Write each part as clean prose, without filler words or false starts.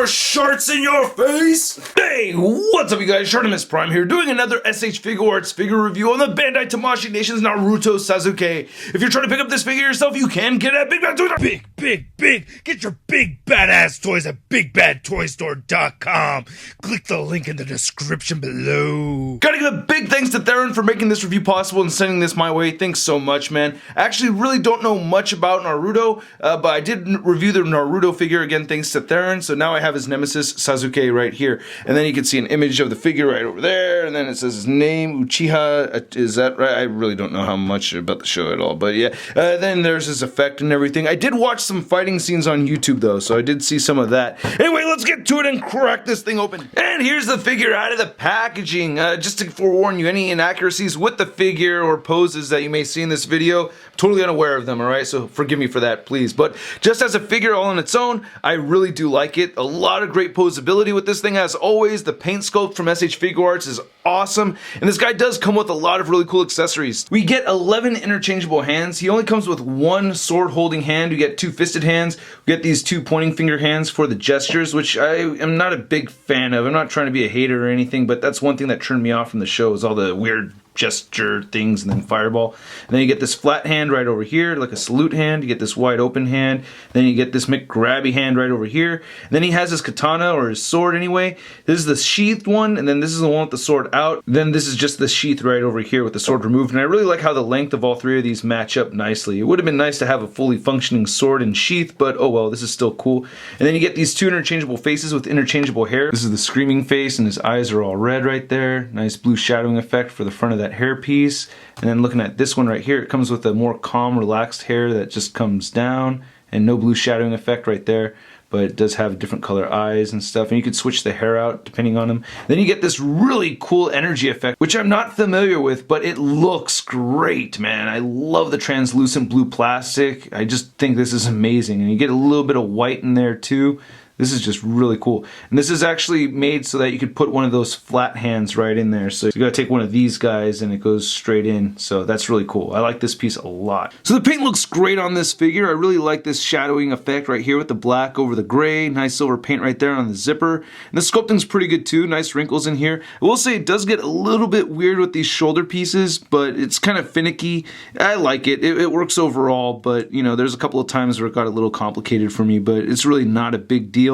more sharts in your face? Hey, what's up you guys? ShartimusPrime here, doing another SH Figuarts figure review on the Bandai Tamashii Nation's Naruto Sasuke. If you're trying to pick up this figure yourself, you can get it at Big Bad Toys. Big! Get your big badass toys at BigBadToyStore.com. Click the link in the description below. Gotta give a big thanks to Theron for making this review possible and sending this my way. Thanks so much, man. I actually really don't know much about Naruto, but I did review the Naruto figure again thanks to Theron, so now I have his nemesis Sasuke right here. And then you can see an image of the figure right over there, and then it says his name, Uchiha. Is that right? I really don't know how much about the show at all, but yeah. Then there's his effect and everything. I did watch some fighting scenes on YouTube though, so I did see some of that. Anyway, let's get to it and crack this thing open. And here's the figure out of the packaging. Just to forewarn you, any inaccuracies with the figure or poses that you may see in this video, I'm totally unaware of them, alright? So forgive me for that, please. But just as a figure all on its own, I really do like it. A lot of great posability with this thing. As always, the paint sculpt from SH Figuarts is awesome, and this guy does come with a lot of really cool accessories. We get 11 interchangeable hands. He only comes with one sword holding hand. We get two fisted hands. We get these two pointing finger hands for the gestures, which I am not a big fan of. I'm not trying to be a hater or anything, but that's one thing that turned me off from the show, is all the weird gesture things and then fireball. And then you get this flat hand right over here, like a salute hand. You get this wide open hand. Then you get this McGrabby hand right over here. And then he has his katana, or his sword anyway. This is the sheathed one, and then this is the one with the sword out. Then this is just the sheath right over here with the sword removed. And I really like how the length of all three of these match up nicely. It would have been nice to have a fully functioning sword and sheath, but oh well, this is still cool. And then you get these two interchangeable faces with interchangeable hair. This is the screaming face, and his eyes are all red right there. Nice blue shadowing effect for the front of that hair piece. And then looking at this one right here, it comes with a more calm, relaxed hair that just comes down, and no blue shadowing effect right there, but it does have different color eyes and stuff, and you could switch the hair out depending on them. Then you get this really cool energy effect, which I'm not familiar with, but it looks great, man. I love the translucent blue plastic. I just think this is amazing, and you get a little bit of white in there too. This is just really cool. And this is actually made so that you could put one of those flat hands right in there. So you gotta take one of these guys and it goes straight in. So that's really cool. I like this piece a lot. So the paint looks great on this figure. I really like this shadowing effect right here with the black over the gray. Nice silver paint right there on the zipper. And the sculpting's pretty good too. Nice wrinkles in here. I will say it does get a little bit weird with these shoulder pieces, but it's kind of finicky. I like it. It works overall, but you know, there's a couple of times where it got a little complicated for me, but it's really not a big deal.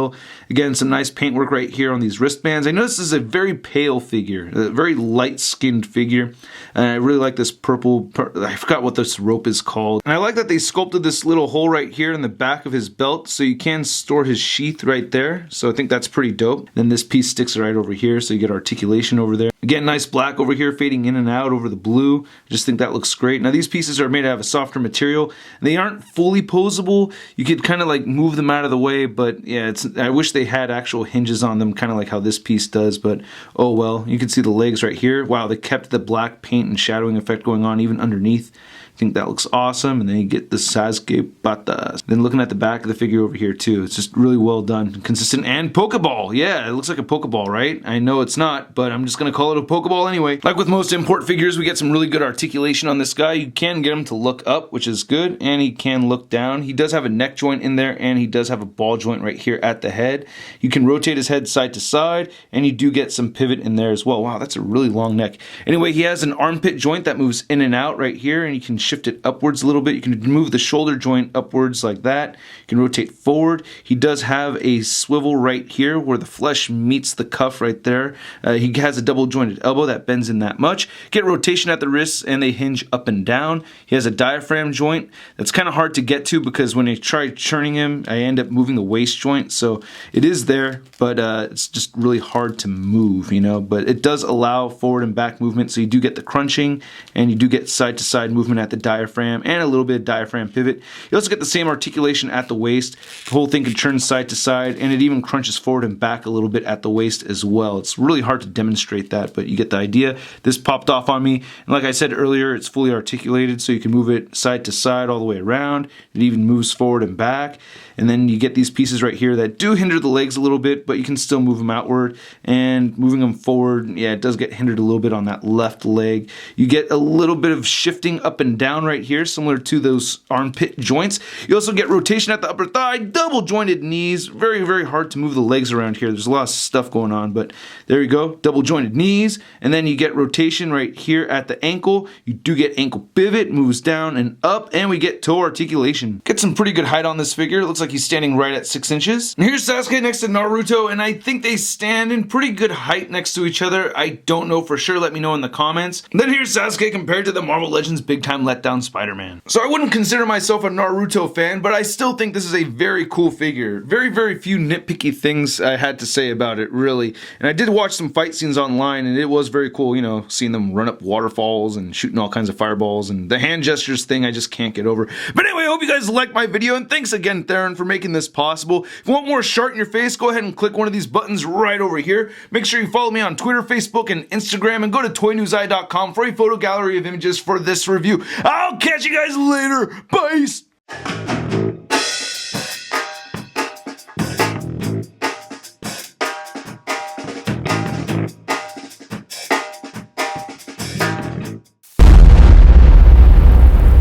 Again, some nice paintwork right here on these wristbands. I know this is a very pale figure, a very light-skinned figure. And I really like this purple, I forgot what this rope is called. And I like that they sculpted this little hole right here in the back of his belt, so you can store his sheath right there. So I think that's pretty dope. Then this piece sticks right over here, so you get articulation over there. Again, nice black over here, fading in and out over the blue. I just think that looks great. Now these pieces are made out of a softer material. They aren't fully posable. You could kind of like move them out of the way, but yeah, I wish they had actual hinges on them, kind of like how this piece does, but oh well. You can see the legs right here. Wow, they kept the black paint and shadowing effect going on even underneath. I think that looks awesome. And then you get the Sasuke patas. Then looking at the back of the figure over here too, it's just really well done, consistent, and Pokeball. Yeah, it looks like a Pokeball, right? I know it's not, but I'm just gonna call it a Pokeball anyway. Like with most import figures, we get some really good articulation on this guy. You can get him to look up, which is good, and he can look down. He does have a neck joint in there, and he does have a ball joint right here at the head. You can rotate his head side to side, and you do get some pivot in there as well. Wow, that's a really long neck. Anyway, he has an armpit joint that moves in and out right here, and you can shift it upwards a little bit. You can move the shoulder joint upwards like that. You can rotate forward. He does have a swivel right here where the flesh meets the cuff right there. He has a double jointed elbow that bends in that much. Get rotation at the wrists, and they hinge up and down. He has a diaphragm joint that's kind of hard to get to, because when I try churning him, I end up moving the waist joint. So it is there, but it's just really hard to move, you know. But it does allow forward and back movement, so you do get the crunching, and you do get side to side movement at the diaphragm, and a little bit of diaphragm pivot. You also get the same articulation at the waist. The whole thing can turn side to side, and it even crunches forward and back a little bit at the waist as well. It's really hard to demonstrate that, but you get the idea. This popped off on me, and like I said earlier, it's fully articulated, so you can move it side to side all the way around. It even moves forward and back. And then you get these pieces right here that do hinder the legs a little bit, but you can still move them outward, and moving them forward, yeah, it does get hindered a little bit on that left leg. You get a little bit of shifting up and down down right here, similar to those armpit joints. You also get rotation at the upper thigh, double jointed knees. Very, very hard to move the legs around here. There's a lot of stuff going on, but there you go. Double jointed knees. And then you get rotation right here at the ankle. You do get ankle pivot, moves down and up, and we get toe articulation. Get some pretty good height on this figure. It looks like he's standing right at 6 inches. And here's Sasuke next to Naruto, and I think they stand in pretty good height next to each other. I don't know for sure. Let me know in the comments. And then here's Sasuke compared to the Marvel Legends Big Time Letdown Spider-Man. So I wouldn't consider myself a Naruto fan, but I still think this is a very cool figure. Very, very few nitpicky things I had to say about it, really. And I did watch some fight scenes online, and it was very cool, you know, seeing them run up waterfalls and shooting all kinds of fireballs, and the hand gestures thing I just can't get over. But anyway, I hope you guys liked my video, and thanks again, Theron, for making this possible. If you want more Shart in your face, go ahead and click one of these buttons right over here. Make sure you follow me on Twitter, Facebook, and Instagram, and go to toynewseye.com for a photo gallery of images for this review. I'll catch you guys later. Bye!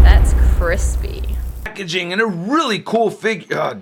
That's crispy. Packaging and a really cool figure.